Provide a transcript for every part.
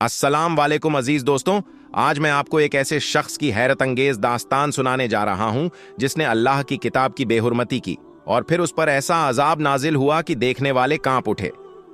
अस्सलाम वालेकुम अजीज दोस्तों। आज मैं आपको एक ऐसे शख्स की हैरत अंगेज दास्तान सुनाने जा रहा हूं जिसने अल्लाह की किताब की बेहुरमती की और फिर उस पर ऐसा अजाब नाजिल हुआ कि देखने वाले कांप उठे।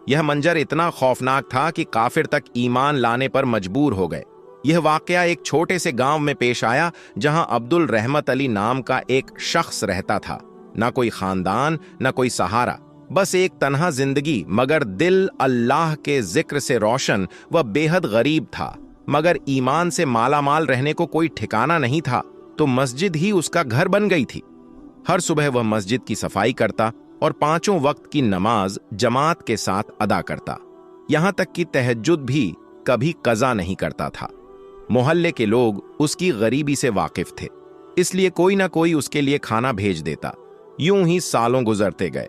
यह मंजर इतना खौफनाक था कि काफिर तक ईमान लाने पर मजबूर हो गए। यह वाकया एक छोटे से गांव में पेश आया जहां अब्दुल रहमत अली नाम का एक शख्स रहता था। ना कोई खानदान, ना कोई सहारा, बस एक तन्हा जिंदगी, मगर दिल अल्लाह के जिक्र से रोशन व बेहद गरीब था। मगर ईमान से मालामाल रहने को कोई ठिकाना नहीं था, तो मस्जिद ही उसका घर बन गई थी। हर सुबह वह मस्जिद की सफाई करता और पांचों वक्त की नमाज जमात के साथ अदा करता। यहां तक कि तहज्जुद भी कभी कज़ा नहीं करता था। मोहल्ले के लोग उसकी गरीबी से वाकिफ थे, इसलिए कोई ना कोई उसके लिए खाना भेज देता। यूं ही सालों गुजरते गए।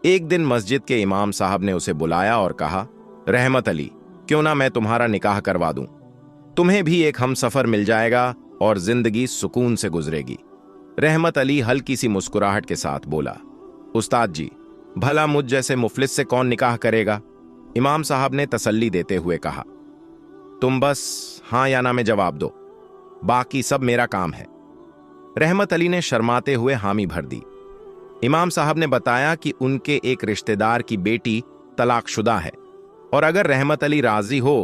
एक दिन मस्जिद के इमाम साहब ने उसे बुलाया और कहा, रहमत अली, क्यों ना मैं तुम्हारा निकाह करवा दूं? तुम्हें भी एक हमसफर मिल जाएगा और जिंदगी सुकून से गुजरेगी। रहमत अली हल्की सी मुस्कुराहट के साथ बोला, उस्ताद जी, भला मुझ जैसे मुफलिस से कौन निकाह करेगा? इमाम साहब ने तसल्ली देते हुए कहा, तुम बस हां या ना में जवाब दो, बाकी सब मेरा काम है। रहमत अली ने शर्माते हुए हामी भर दी। इमाम साहब ने बताया कि उनके एक रिश्तेदार की बेटी तलाकशुदा है और अगर रहमत अली राजी हो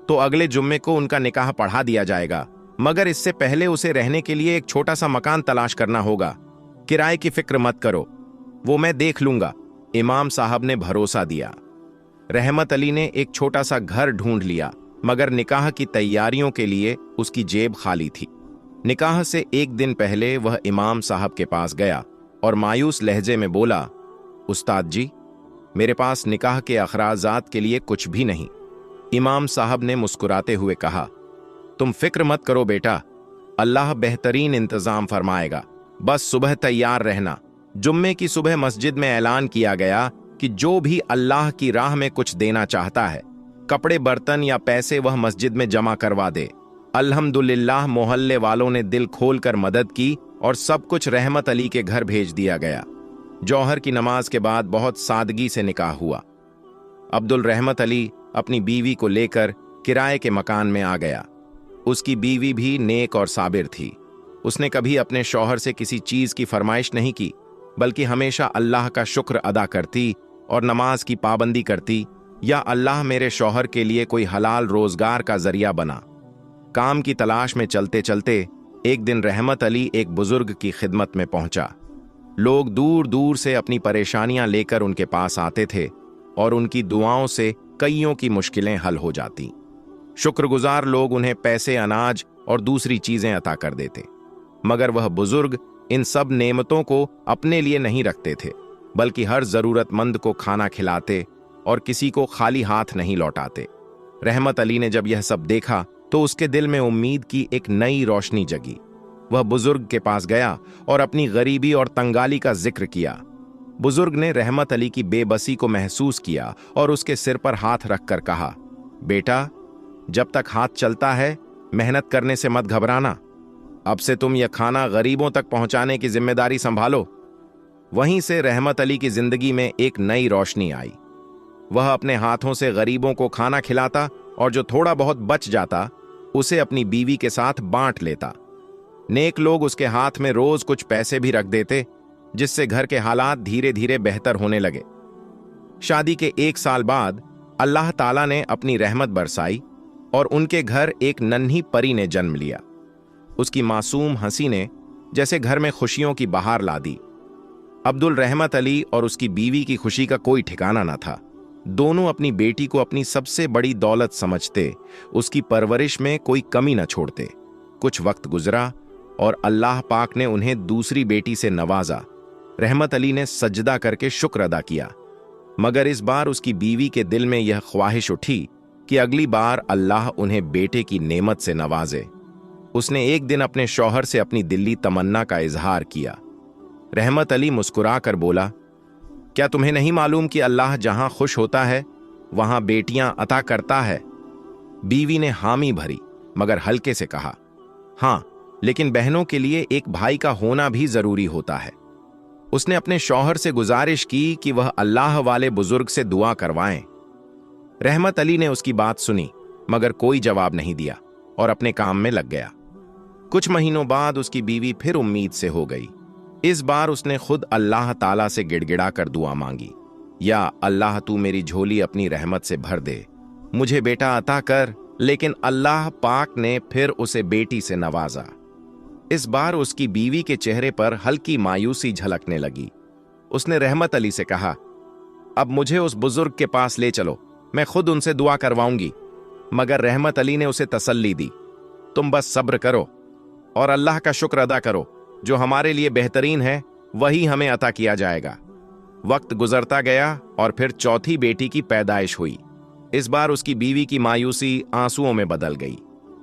तो अगले जुम्मे को उनका निकाह पढ़ा दिया जाएगा, मगर इससे पहले उसे रहने के लिए एक छोटा सा मकान तलाश करना होगा। किराए की फिक्र मत करो, वो मैं देख लूंगा। इमाम साहब ने भरोसा दिया। रहमत अली ने एक छोटा सा घर ढूंढ लिया, मगर निकाह की तैयारियों के लिए उसकी जेब खाली थी। निकाह से एक दिन पहले वह इमाम साहब के पास गया और मायूस लहजे में बोला, उस्ताद जी, मेरे पास निकाह के अखराजात के लिए कुछ भी नहीं। इमाम साहब ने मुस्कुराते हुए कहा, तुम फिक्र मत करो बेटा, अल्लाह बेहतरीन इंतजाम फरमाएगा। बस सुबह तैयार रहना। जुम्मे की सुबह मस्जिद में ऐलान किया गया कि जो भी अल्लाह की राह में कुछ देना चाहता है, कपड़े, बर्तन या पैसे, वह मस्जिद में जमा करवा दे। अल्हम्दुलिल्लाह मोहल्ले वालों ने दिल खोलकर मदद की और सब कुछ रहमत अली के घर भेज दिया गया। जौहर की नमाज के बाद बहुत सादगी से निकाह हुआ। अब्दुल रहमत अली अपनी बीवी को लेकर किराए के मकान में आ गया। उसकी बीवी भी नेक और साबिर थी। उसने कभी अपने शौहर से किसी चीज की फरमाइश नहीं की, बल्कि हमेशा अल्लाह का शुक्र अदा करती और नमाज की पाबंदी करती, या अल्लाह मेरे शौहर के लिए कोई हलाल रोजगार का जरिया बना। काम की तलाश में चलते चलते एक दिन रहमत अली एक बुजुर्ग की खिदमत में पहुंचा। लोग दूर दूर से अपनी परेशानियां लेकर उनके पास आते थे और उनकी दुआओं से कईयों की मुश्किलें हल हो जाती। शुक्रगुजार लोग उन्हें पैसे, अनाज और दूसरी चीजें अता कर देते, मगर वह बुजुर्ग इन सब नेमतों को अपने लिए नहीं रखते थे, बल्कि हर जरूरतमंद को खाना खिलाते और किसी को खाली हाथ नहीं लौटाते। रहमत अली ने जब यह सब देखा तो उसके दिल में उम्मीद की एक नई रोशनी जगी। वह बुजुर्ग के पास गया और अपनी गरीबी और तंगाली का जिक्र किया। बुजुर्ग ने रहमत अली की बेबसी को महसूस किया और उसके सिर पर हाथ रखकर कहा, बेटा, जब तक हाथ चलता है मेहनत करने से मत घबराना। अब से तुम यह खाना गरीबों तक पहुंचाने की जिम्मेदारी संभालो। वहीं से रहमत अली की जिंदगी में एक नई रोशनी आई। वह अपने हाथों से गरीबों को खाना खिलाता और जो थोड़ा बहुत बच जाता उसे अपनी बीवी के साथ बांट लेता। नेक लोग उसके हाथ में रोज कुछ पैसे भी रख देते, जिससे घर के हालात धीरे धीरे बेहतर होने लगे। शादी के 1 साल बाद अल्लाह ताला ने अपनी रहमत बरसाई और उनके घर एक नन्ही परी ने जन्म लिया। उसकी मासूम हंसी ने जैसे घर में खुशियों की बहार ला दी। अब्दुल रहमत अली और उसकी बीवी की खुशी का कोई ठिकाना न था। दोनों अपनी बेटी को अपनी सबसे बड़ी दौलत समझते, उसकी परवरिश में कोई कमी न छोड़ते। कुछ वक्त गुजरा और अल्लाह पाक ने उन्हें दूसरी बेटी से नवाजा। रहमत अली ने सजदा करके शुक्र अदा किया, मगर इस बार उसकी बीवी के दिल में यह ख्वाहिश उठी कि अगली बार अल्लाह उन्हें बेटे की नेमत से नवाजे। उसने एक दिन अपने शौहर से अपनी दिली तमन्ना का इजहार किया। रहमत अली मुस्कुराकर बोला, क्या तुम्हें नहीं मालूम कि अल्लाह जहां खुश होता है वहां बेटियां अता करता है? बीवी ने हामी भरी, मगर हल्के से कहा, हां, लेकिन बहनों के लिए एक भाई का होना भी जरूरी होता है। उसने अपने शौहर से गुजारिश की कि वह अल्लाह वाले बुजुर्ग से दुआ करवाएं। रहमत अली ने उसकी बात सुनी मगर कोई जवाब नहीं दिया और अपने काम में लग गया। कुछ महीनों बाद उसकी बीवी फिर उम्मीद से हो गई। इस बार उसने खुद अल्लाह ताला से गिड़गिड़ा कर दुआ मांगी, या अल्लाह तू मेरी झोली अपनी रहमत से भर दे, मुझे बेटा अता कर। लेकिन अल्लाह पाक ने फिर उसे बेटी से नवाजा। इस बार उसकी बीवी के चेहरे पर हल्की मायूसी झलकने लगी। उसने रहमत अली से कहा, अब मुझे उस बुजुर्ग के पास ले चलो, मैं खुद उनसे दुआ करवाऊंगी। मगर रहमत अली ने उसे तसल्ली दी, तुम बस सब्र करो और अल्लाह का शुक्र अदा करो, जो हमारे लिए बेहतरीन है वही हमें अता किया जाएगा। वक्त गुजरता गया और फिर चौथी बेटी की पैदाइश हुई। इस बार उसकी बीवी की मायूसी आंसुओं में बदल गई।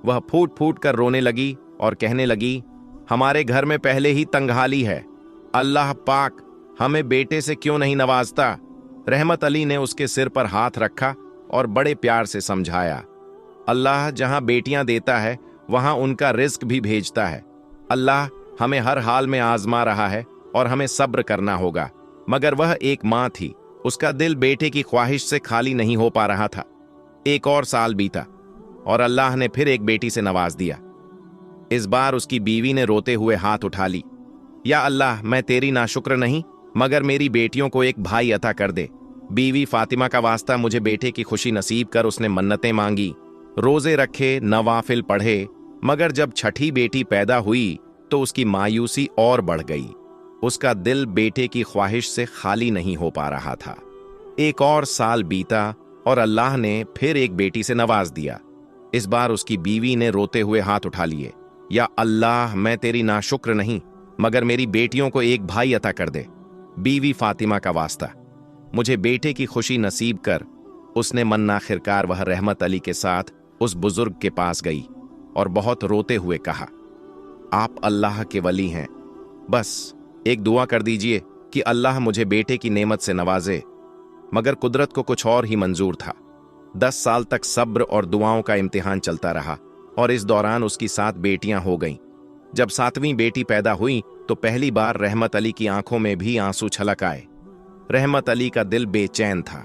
वह फूट फूट कर रोने लगी और कहने लगी, हमारे घर में पहले ही तंगहाली है, अल्लाह पाक हमें बेटे से क्यों नहीं नवाजता। रहमत अली ने उसके सिर पर हाथ रखा और बड़े प्यार से समझाया, अल्लाह जहां बेटियां देता है वहां उनका रिस्क भी भेजता है। अल्लाह हमें हर हाल में आजमा रहा है और हमें सब्र करना होगा। मगर वह एक मां थी, उसका दिल बेटे की ख्वाहिश से खाली नहीं हो पा रहा था। एक और साल बीता और अल्लाह ने फिर एक बेटी से नवाज दिया। इस बार उसकी बीवी ने रोते हुए हाथ उठा ली, या अल्लाह मैं तेरी नाशुक्र नहीं, मगर मेरी बेटियों को एक भाई अता कर दे। बीवी फातिमा का वास्ता मुझे बेटे की खुशी नसीब कर उसने मन्नतें मांगी, रोजे रखे, नवाफिल पढ़े। मगर जब छठी बेटी पैदा हुई तो उसकी मायूसी और बढ़ गई। उसका दिल बेटे की ख्वाहिश से खाली नहीं हो पा रहा था। एक और साल बीता और अल्लाह ने फिर एक बेटी से नवाज दिया। इस बार उसकी बीवी ने रोते हुए हाथ उठा लिए, या अल्लाह मैं तेरी नाशुक्र नहीं, मगर मेरी बेटियों को एक भाई अता कर दे। बीवी फातिमा का वास्ता मुझे बेटे की खुशी नसीब कर। उसने मन आखिरकार वह रहमत अली के साथ उस बुजुर्ग के पास गई और बहुत रोते हुए कहा, आप अल्लाह के वली हैं, बस एक दुआ कर दीजिए कि अल्लाह मुझे बेटे की नेमत से नवाजे। मगर कुदरत को कुछ और ही मंजूर था। 10 साल तक सब्र और दुआओं का इम्तिहान चलता रहा और इस दौरान उसकी 7 बेटियां हो गईं। जब 7वीं बेटी पैदा हुई तो पहली बार रहमत अली की आंखों में भी आंसू छलक आए। रहमत अली का दिल बेचैन था,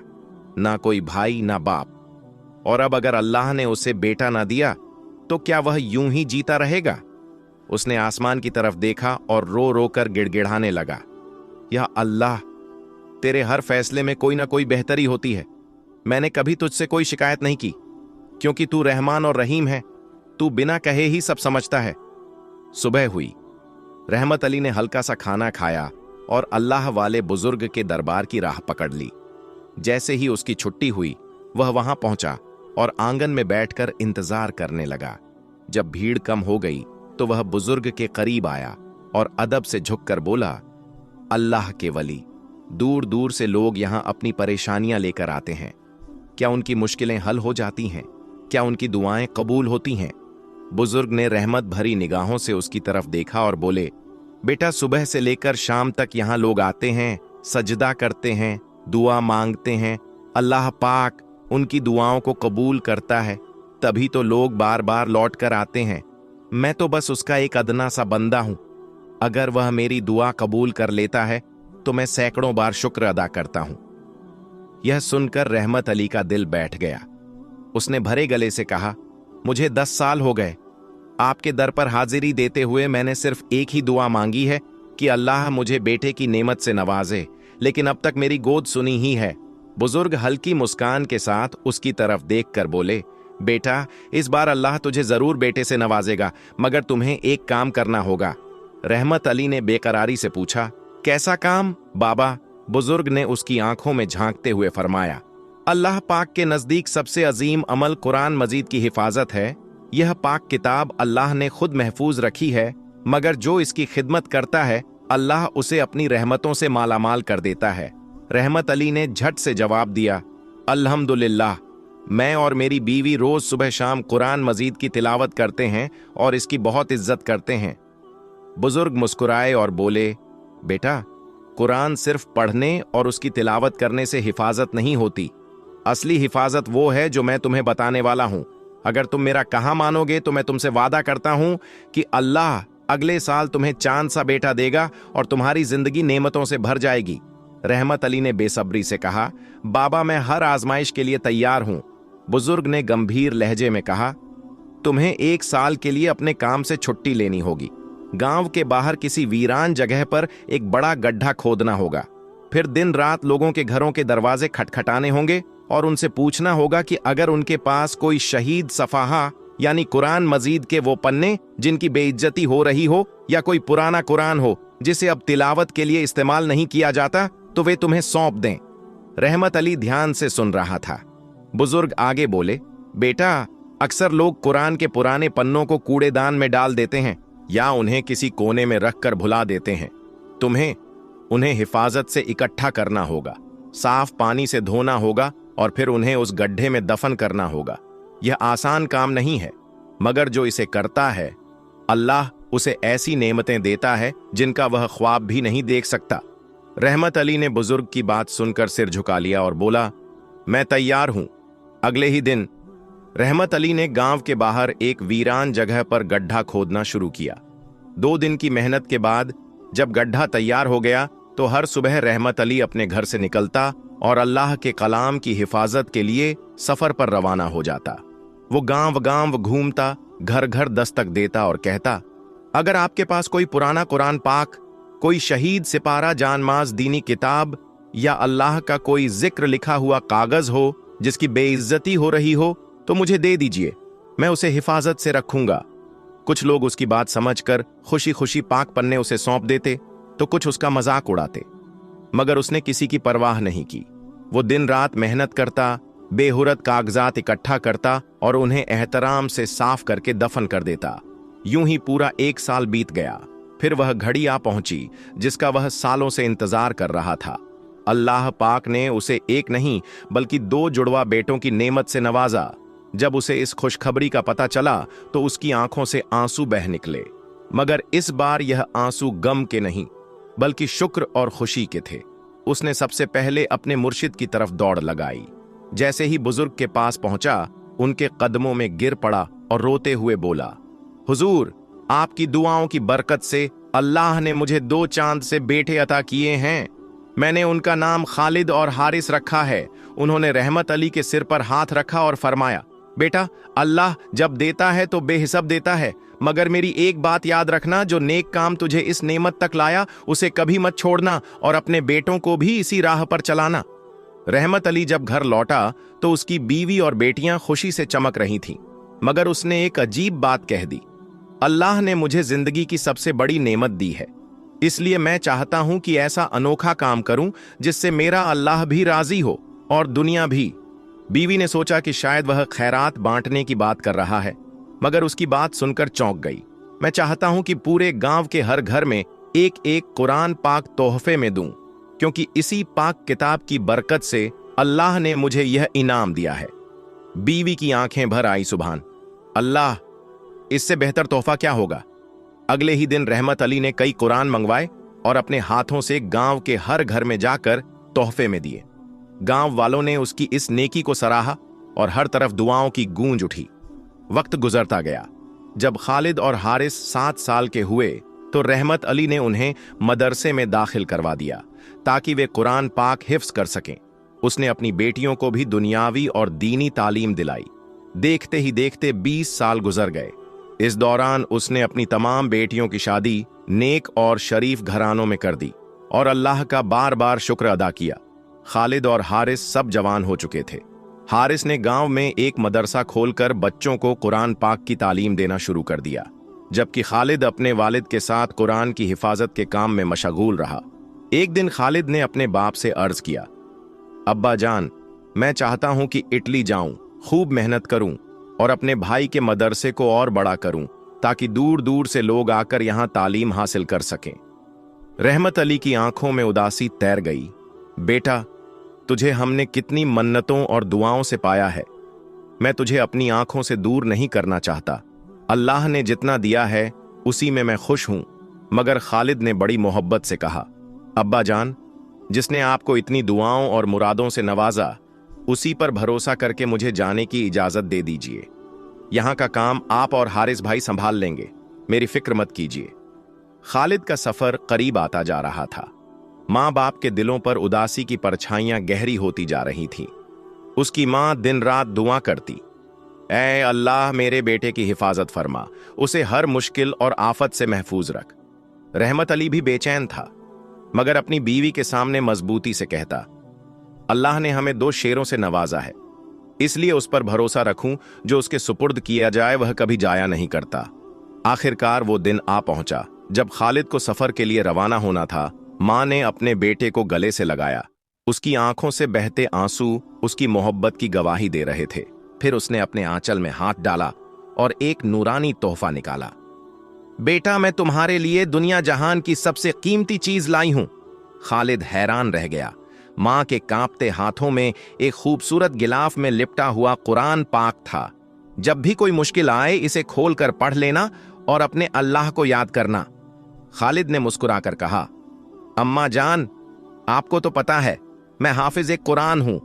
ना कोई भाई ना बाप, और अब अगर अल्लाह ने उसे बेटा ना दिया तो क्या वह यूं ही जीता रहेगा। उसने आसमान की तरफ देखा और रो रो कर गिड़गिड़ाने लगा, या अल्लाह तेरे हर फैसले में कोई ना कोई बेहतरी होती है। मैंने कभी तुझसे कोई शिकायत नहीं की, क्योंकि तू रहमान और रहीम है, तू बिना कहे ही सब समझता है। सुबह हुई, रहमत अली ने हल्का सा खाना खाया और अल्लाह वाले बुजुर्ग के दरबार की राह पकड़ ली। जैसे ही उसकी छुट्टी हुई वह वहां पहुंचा और आंगन में बैठकर इंतजार करने लगा। जब भीड़ कम हो गई तो वह बुजुर्ग के करीब आया और अदब से झुककर बोला, अल्लाह के वली, दूर दूर से लोग यहां अपनी परेशानियां लेकर आते हैं। क्या उनकी मुश्किलें हल हो जाती हैं? क्या उनकी दुआएं कबूल होती हैं? बुजुर्ग ने रहमत भरी निगाहों से उसकी तरफ देखा और बोले, बेटा सुबह से लेकर शाम तक यहां लोग आते हैं, सजदा करते हैं, दुआ मांगते हैं। अल्लाह पाक उनकी दुआओं को कबूल करता है, तभी तो लोग बार बार लौट कर आते हैं। मैं तो बस उसका एक अदना सा बंदा हूं। अगर वह मेरी दुआ कबूल कर लेता है तो मैं सैकड़ों बार शुक्र अदा करता हूं। यह सुनकर रहमत अली का दिल बैठ गया। उसने भरे गले से कहा, मुझे 10 साल हो गए, आपके दर पर हाजिरी देते हुए मैंने सिर्फ एक ही दुआ मांगी है कि अल्लाह मुझे बेटे की नेमत से नवाजे, लेकिन अब तक मेरी गोद सुनी ही है। बुजुर्ग हल्की मुस्कान के साथ उसकी तरफ देखकर बोले, बेटा इस बार अल्लाह तुझे जरूर बेटे से नवाजेगा, मगर तुम्हें एक काम करना होगा। रहमत अली ने बेकरारी से पूछा, कैसा काम बाबा? बुजुर्ग ने उसकी आंखों में झांकते हुए फरमाया, अल्लाह पाक के नजदीक सबसे अजीम अमल कुरान मजीद की हिफाजत है। यह पाक किताब अल्लाह ने खुद महफूज रखी है, मगर जो इसकी खिदमत करता है अल्लाह उसे अपनी रहमतों से मालामाल कर देता है। रहमत अली ने झट से जवाब दिया, अल्हम्दुलिल्लाह, मैं और मेरी बीवी रोज सुबह शाम कुरान मजीद की तिलावत करते हैं और इसकी बहुत इज्जत करते हैं। बुजुर्ग मुस्कुराए और बोले, बेटा कुरान सिर्फ पढ़ने और उसकी तिलावत करने से हिफाजत नहीं होती। असली हिफाजत वो है जो मैं तुम्हें बताने वाला हूं। अगर तुम मेरा कहा मानोगे तो मैं तुमसे वादा करता हूं कि अल्लाह अगले साल तुम्हें चांद सा बेटा देगा और तुम्हारी जिंदगी नेमतों से भर जाएगी। रहमत अली ने बेसब्री से कहा, बाबा मैं हर आजमाइश के लिए तैयार हूं। बुजुर्ग ने गंभीर लहजे में कहा, तुम्हें 1 साल के लिए अपने काम से छुट्टी लेनी होगी। गांव के बाहर किसी वीरान जगह पर एक बड़ा गड्ढा खोदना होगा। फिर दिन रात लोगों के घरों के दरवाजे खटखटाने होंगे और उनसे पूछना होगा कि अगर उनके पास कोई शहीद सफाहा यानी कुरान मजीद के वो पन्ने जिनकी बेइज्जती हो रही हो, या कोई पुराना कुरान हो जिसे अब तिलावत के लिए इस्तेमाल नहीं किया जाता, तो वे तुम्हें सौंप दें। रहमत अली ध्यान से सुन रहा था। बुजुर्ग आगे बोले, बेटा, अक्सर लोग कुरान के पुराने पन्नों को कूड़ेदान में डाल देते हैं या उन्हें किसी कोने में रखकर भुला देते हैं। तुम्हें उन्हें हिफाजत से इकट्ठा करना होगा, साफ पानी से धोना होगा और फिर उन्हें उस गड्ढे में दफन करना होगा। यह आसान काम नहीं है, मगर जो इसे करता है अल्लाह उसे ऐसी नेमतें देता है जिनका वह ख्वाब भी नहीं देख सकता। रहमत अली ने बुजुर्ग की बात सुनकर सिर झुका लिया और बोला, मैं तैयार हूं। अगले ही दिन रहमत अली ने गांव के बाहर एक वीरान जगह पर गड्ढा खोदना शुरू किया। 2 दिन की मेहनत के बाद जब गड्ढा तैयार हो गया तो हर सुबह रहमत अली अपने घर से निकलता और अल्लाह के कलाम की हिफाजत के लिए सफर पर रवाना हो जाता। वो गांव गांव घूमता, घर घर दस्तक देता और कहता, अगर आपके पास कोई पुराना कुरान पाक, कोई शहीद सिपारा जानमाज दीनी किताब या अल्लाह का कोई जिक्र लिखा हुआ कागज हो जिसकी बेइज्जती हो रही हो, तो मुझे दे दीजिए, मैं उसे हिफाजत से रखूंगा। कुछ लोग उसकी बात समझकर खुशी खुशी पाक पन्ने उसे सौंप देते, तो कुछ उसका मजाक उड़ाते, मगर उसने किसी की परवाह नहीं की। वो दिन रात मेहनत करता, बेहुरत कागजात इकट्ठा करता और उन्हें एहतराम से साफ करके दफन कर देता। यूं ही पूरा 1 साल बीत गया। फिर वह घड़ी आ पहुंची जिसका वह सालों से इंतजार कर रहा था। अल्लाह पाक ने उसे एक नहीं बल्कि 2 जुड़वा बेटों की नेमत से नवाजा। जब उसे इस खुशखबरी का पता चला तो उसकी आंखों से आंसू बह निकले, मगर इस बार यह आंसू गम के नहीं बल्कि शुक्र और खुशी के थे। उसने सबसे पहले अपने मुर्शिद की तरफ दौड़ लगाई। जैसे ही बुजुर्ग के पास पहुंचा, उनके कदमों में गिर पड़ा और रोते हुए बोला, हुजूर, आपकी दुआओं की बरकत से अल्लाह ने मुझे 2 चांद से बेटे अता किए हैं। मैंने उनका नाम खालिद और हारिस रखा है। उन्होंने रहमत अली के सिर पर हाथ रखा और फरमाया, बेटा, अल्लाह जब देता है तो बेहिसाब देता है, मगर मेरी एक बात याद रखना, जो नेक काम तुझे इस नेमत तक लाया उसे कभी मत छोड़ना और अपने बेटों को भी इसी राह पर चलाना। रहमत अली जब घर लौटा तो उसकी बीवी और बेटियां खुशी से चमक रही थीं, मगर उसने एक अजीब बात कह दी, अल्लाह ने मुझे जिंदगी की सबसे बड़ी नेमत दी है, इसलिए मैं चाहता हूं कि ऐसा अनोखा काम करूं जिससे मेरा अल्लाह भी राजी हो और दुनिया भी। बीवी ने सोचा कि शायद वह खैरात बांटने की बात कर रहा है, मगर उसकी बात सुनकर चौंक गई। मैं चाहता हूं कि पूरे गांव के हर घर में एक एक कुरान पाक तोहफे में दूं, क्योंकि इसी पाक किताब की बरकत से अल्लाह ने मुझे यह इनाम दिया है। बीवी की आंखें भर आई। सुभान अल्लाह, इससे बेहतर तोहफा क्या होगा। अगले ही दिन रहमत अली ने कई कुरान मंगवाए और अपने हाथों से गांव के हर घर में जाकर तोहफे में दिए। गांव वालों ने उसकी इस नेकी को सराहा और हर तरफ दुआओं की गूंज उठी। वक्त गुजरता गया। जब खालिद और हारिस 7 साल के हुए तो रहमत अली ने उन्हें मदरसे में दाखिल करवा दिया ताकि वे कुरान पाक हिफ्ज कर सकें। उसने अपनी बेटियों को भी दुनियावी और दीनी तालीम दिलाई। देखते ही देखते 20 साल गुजर गए। इस दौरान उसने अपनी तमाम बेटियों की शादी नेक और शरीफ घरानों में कर दी और अल्लाह का बार बार शुक्र अदा किया। खालिद और हारिस सब जवान हो चुके थे। हारिस ने गांव में एक मदरसा खोलकर बच्चों को कुरान पाक की तालीम देना शुरू कर दिया, जबकि खालिद अपने वालिद के साथ कुरान की हिफाजत के काम में मशगूल रहा। एक दिन खालिद ने अपने बाप से अर्ज किया, अब्बा जान, मैं चाहता हूं कि इटली जाऊं, खूब मेहनत करूं और अपने भाई के मदरसे को और बड़ा करूं ताकि दूर दूर से लोग आकर यहां तालीम हासिल कर सकें। रहमत अली की आंखों में उदासी तैर गई। बेटा, तुझे हमने कितनी मन्नतों और दुआओं से पाया है, मैं तुझे अपनी आंखों से दूर नहीं करना चाहता। अल्लाह ने जितना दिया है उसी में मैं खुश हूं। मगर खालिद ने बड़ी मोहब्बत से कहा, अब्बा जान, जिसने आपको इतनी दुआओं और मुरादों से नवाजा, उसी पर भरोसा करके मुझे जाने की इजाजत दे दीजिए। यहां का काम आप और हारिस भाई संभाल लेंगे, मेरी फिक्र मत कीजिए। खालिद का सफर करीब आता जा रहा था। मां बाप के दिलों पर उदासी की परछाइयां गहरी होती जा रही थीं। उसकी मां दिन रात दुआ करती, ऐ अल्लाह मेरे बेटे की हिफाजत फरमा, उसे हर मुश्किल और आफत से महफूज रख। रहमत अली भी बेचैन था, मगर अपनी बीवी के सामने मजबूती से कहता, अल्लाह ने हमें 2 शेरों से नवाजा है, इसलिए उस पर भरोसा रखूं, जो उसके सुपुर्द किया जाए वह कभी जाया नहीं करता। आखिरकार वो दिन आ पहुंचा जब खालिद को सफर के लिए रवाना होना था। मां ने अपने बेटे को गले से लगाया। उसकी आंखों से बहते आंसू उसकी मोहब्बत की गवाही दे रहे थे। फिर उसने अपने आंचल में हाथ डाला और एक नूरानी तोहफा निकाला। बेटा, मैं तुम्हारे लिए दुनिया जहान की सबसे कीमती चीज लाई हूं। खालिद हैरान रह गया। मां के कांपते हाथों में एक खूबसूरत गिलाफ में लिपटा हुआ कुरान पाक था। जब भी कोई मुश्किल आए इसे खोलकर पढ़ लेना और अपने अल्लाह को याद करना। खालिद ने मुस्कुराकर कहा, अम्मा जान, आपको तो पता है मैं हाफिज एक कुरान हूं,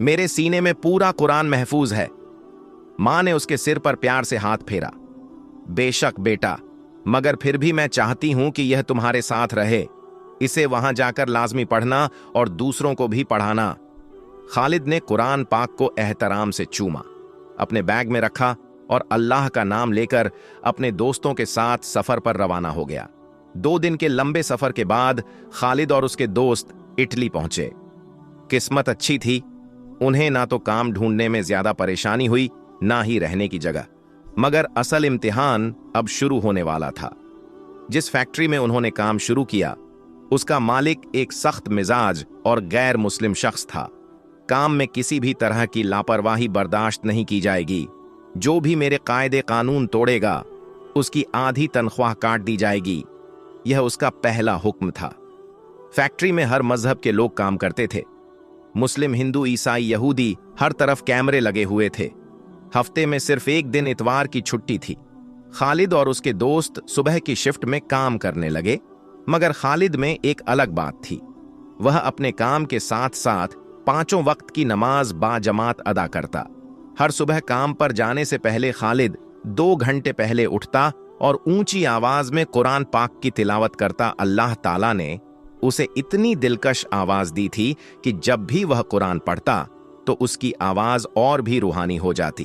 मेरे सीने में पूरा कुरान महफूज है। मां ने उसके सिर पर प्यार से हाथ फेरा। बेशक बेटा, मगर फिर भी मैं चाहती हूं कि यह तुम्हारे साथ रहे। इसे वहां जाकर लाजमी पढ़ना और दूसरों को भी पढ़ाना। खालिद ने कुरान पाक को एहतराम से चूमा, अपने बैग में रखा और अल्लाह का नाम लेकर अपने दोस्तों के साथ सफर पर रवाना हो गया। 2 दिन के लंबे सफर के बाद खालिद और उसके दोस्त इटली पहुंचे। किस्मत अच्छी थी, उन्हें ना तो काम ढूंढने में ज्यादा परेशानी हुई, ना ही रहने की जगह। मगर असल इम्तिहान अब शुरू होने वाला था। जिस फैक्ट्री में उन्होंने काम शुरू किया, उसका मालिक एक सख्त मिजाज और गैर मुस्लिम शख्स था। काम में किसी भी तरह की लापरवाही बर्दाश्त नहीं की जाएगी। जो भी मेरे कायदे कानून तोड़ेगा, उसकी आधी तनख्वाह काट दी जाएगी। यह उसका पहला हुक्म था। फैक्ट्री में हर मजहब के लोग काम करते थे। मुस्लिम, हिंदू, ईसाई, यहूदी, हर तरफ कैमरे लगे हुए थे। हफ्ते में सिर्फ एक दिन इतवार की छुट्टी थी। खालिद और उसके दोस्त सुबह की शिफ्ट में काम करने लगे, मगर खालिद में एक अलग बात थी। वह अपने काम के साथ साथ 5 वक्त की नमाज बाजमात अदा करता। हर सुबह काम पर जाने से पहले खालिद 2 घंटे पहले उठता और ऊंची आवाज में कुरान पाक की तिलावत करता। अल्लाह ताला ने उसे इतनी दिलकश आवाज दी थी कि जब भी वह कुरान पढ़ता तो उसकी आवाज और भी रूहानी हो जाती।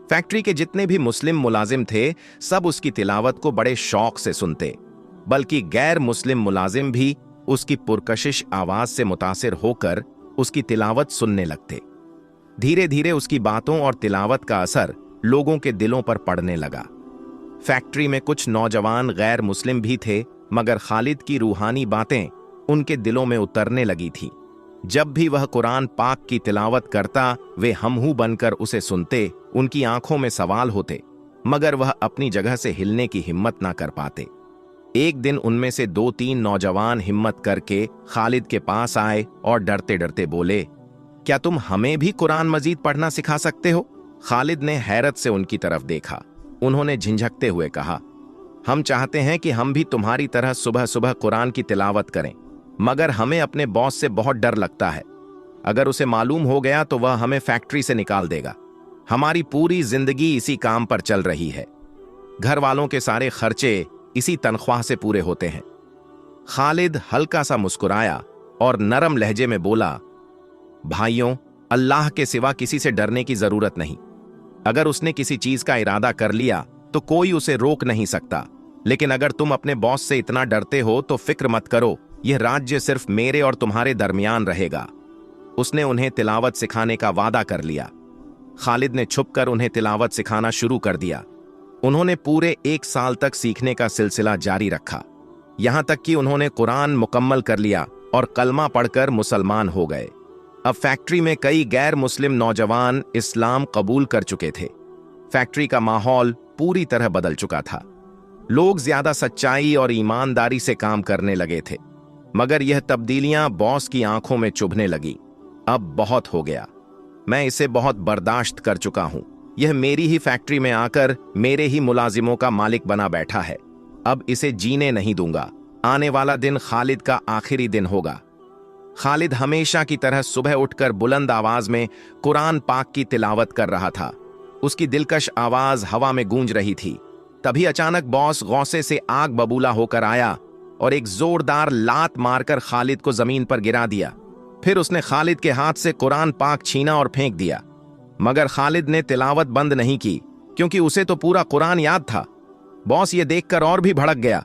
फैक्ट्री के जितने भी मुस्लिम मुलाजिम थे, सब उसकी तिलावत को बड़े शौक से सुनते, बल्कि गैर मुस्लिम मुलाजिम भी उसकी पुरकशिश आवाज से मुतासिर होकर उसकी तिलावत सुनने लगते। धीरे धीरे उसकी बातों और तिलावत का असर लोगों के दिलों पर पड़ने लगा। फैक्ट्री में कुछ नौजवान गैर मुस्लिम भी थे, मगर खालिद की रूहानी बातें उनके दिलों में उतरने लगी थी। जब भी वह कुरान पाक की तिलावत करता, वे हमहू बनकर उसे सुनते। उनकी आंखों में सवाल होते, मगर वह अपनी जगह से हिलने की हिम्मत ना कर पाते। एक दिन उनमें से 2-3 नौजवान हिम्मत करके खालिद के पास आए और डरते डरते बोले, क्या तुम हमें भी कुरान मजीद पढ़ना सिखा सकते हो? खालिद ने हैरत से उनकी तरफ देखा। उन्होंने झिंझकते हुए कहा, हम चाहते हैं कि हम भी तुम्हारी तरह सुबह सुबह कुरान की तिलावत करें, मगर हमें अपने बॉस से बहुत डर लगता है। अगर उसे मालूम हो गया तो वह हमें फैक्ट्री से निकाल देगा। हमारी पूरी जिंदगी इसी काम पर चल रही है। घर वालों के सारे खर्चे इसी तनख्वाह से पूरे होते हैं। खालिद हल्का सा मुस्कुराया और नरम लहजे में बोला, भाइयों, अल्लाह के सिवा किसी से डरने की जरूरत नहीं। अगर उसने किसी चीज का इरादा कर लिया तो कोई उसे रोक नहीं सकता। लेकिन अगर तुम अपने बॉस से इतना डरते हो तो फिक्र मत करो, यह राज्य सिर्फ मेरे और तुम्हारे दरमियान रहेगा। उसने उन्हें तिलावत सिखाने का वादा कर लिया। खालिद ने छुपकर उन्हें तिलावत सिखाना शुरू कर दिया। उन्होंने पूरे 1 साल तक सीखने का सिलसिला जारी रखा, यहां तक कि उन्होंने कुरान मुकम्मल कर लिया और कलमा पढ़कर मुसलमान हो गए। अब फैक्ट्री में कई गैर मुस्लिम नौजवान इस्लाम कबूल कर चुके थे। फैक्ट्री का माहौल पूरी तरह बदल चुका था। लोग ज्यादा सच्चाई और ईमानदारी से काम करने लगे थे, मगर यह तब्दीलियां बॉस की आंखों में चुभने लगी। अब बहुत हो गया, मैं इसे बहुत बर्दाश्त कर चुका हूं। यह मेरी ही फैक्ट्री में आकर मेरे ही मुलाजिमों का मालिक बना बैठा है। अब इसे जीने नहीं दूंगा। आने वाला दिन खालिद का आखिरी दिन होगा। खालिद हमेशा की तरह सुबह उठकर बुलंद आवाज में कुरान पाक की तिलावत कर रहा था। उसकी दिलकश आवाज हवा में गूंज रही थी। तभी अचानक बॉस गौसे से आग बबूला होकर आया और एक जोरदार लात मारकर खालिद को जमीन पर गिरा दिया। फिर उसने खालिद के हाथ से कुरान पाक छीना और फेंक दिया, मगर खालिद ने तिलावत बंद नहीं की क्योंकि उसे तो पूरा कुरान याद था। बॉस ये देखकर और भी भड़क गया।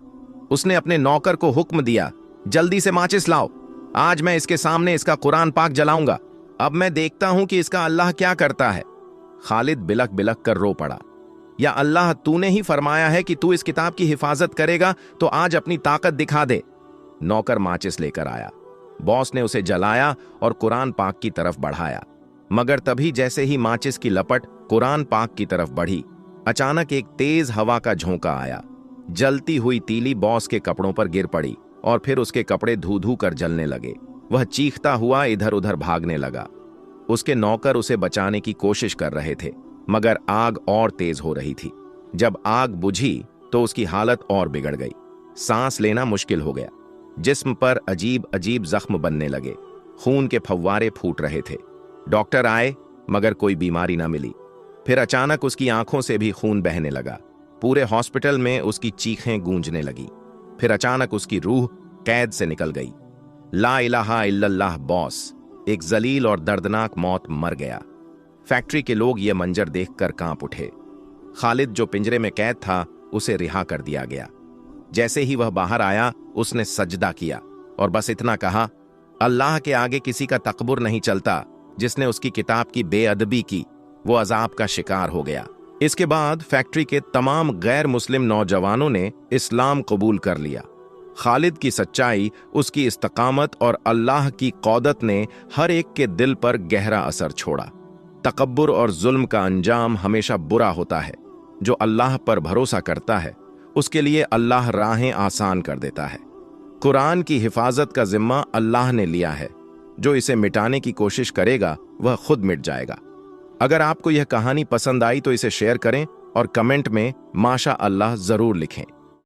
उसने अपने नौकर को हुक्म दिया, जल्दी से माचिस लाओ, आज मैं इसके सामने इसका कुरान पाक जलाऊंगा। अब मैं देखता हूं कि इसका अल्लाह क्या करता है। खालिद बिलक बिलक कर रो पड़ा, या अल्लाह, तूने ही फरमाया है कि तू इस किताब की हिफाजत करेगा, तो आज अपनी ताकत दिखा दे। नौकर माचिस लेकर आया। बॉस ने उसे जलाया और कुरान पाक की तरफ बढ़ाया, मगर तभी जैसे ही माचिस की लपट कुरान पाक की तरफ बढ़ी, अचानक एक तेज हवा का झोंका आया। जलती हुई तीली बॉस के कपड़ों पर गिर पड़ी और फिर उसके कपड़े धू धू कर जलने लगे। वह चीखता हुआ इधर उधर भागने लगा। उसके नौकर उसे बचाने की कोशिश कर रहे थे, मगर आग और तेज हो रही थी। जब आग बुझी तो उसकी हालत और बिगड़ गई। सांस लेना मुश्किल हो गया। जिस्म पर अजीब अजीब जख्म बनने लगे। खून के फव्वारे फूट रहे थे। डॉक्टर आए, मगर कोई बीमारी ना मिली। फिर अचानक उसकी आंखों से भी खून बहने लगा। पूरे हॉस्पिटल में उसकी चीखें गूंजने लगी। फिर अचानक उसकी रूह कैद से निकल गई। ला इलाहा इल्लल्लाह बॉस, एक जलील और दर्दनाक मौत मर गया। फैक्ट्री के लोग ये मंजर देखकर कांप उठे। खालिद जो पिंजरे में कैद था, उसे रिहा कर दिया गया। जैसे ही वह बाहर आया, उसने सजदा किया और बस इतना कहा, अल्लाह के आगे किसी का तकब्बुर नहीं चलता। जिसने उसकी किताब की बेअदबी की, वो अजाब का शिकार हो गया। इसके बाद फैक्ट्री के तमाम गैर मुस्लिम नौजवानों ने इस्लाम कबूल कर लिया। खालिद की सच्चाई, उसकी इस्तकामत और अल्लाह की क़ौदत ने हर एक के दिल पर गहरा असर छोड़ा। तकब्बुर और जुल्म का अंजाम हमेशा बुरा होता है। जो अल्लाह पर भरोसा करता है, उसके लिए अल्लाह राहें आसान कर देता है। कुरान की हिफाजत का जिम्मा अल्लाह ने लिया है। जो इसे मिटाने की कोशिश करेगा, वह खुद मिट जाएगा। अगर आपको यह कहानी पसंद आई तो इसे शेयर करें और कमेंट में माशा अल्लाह जरूर लिखें।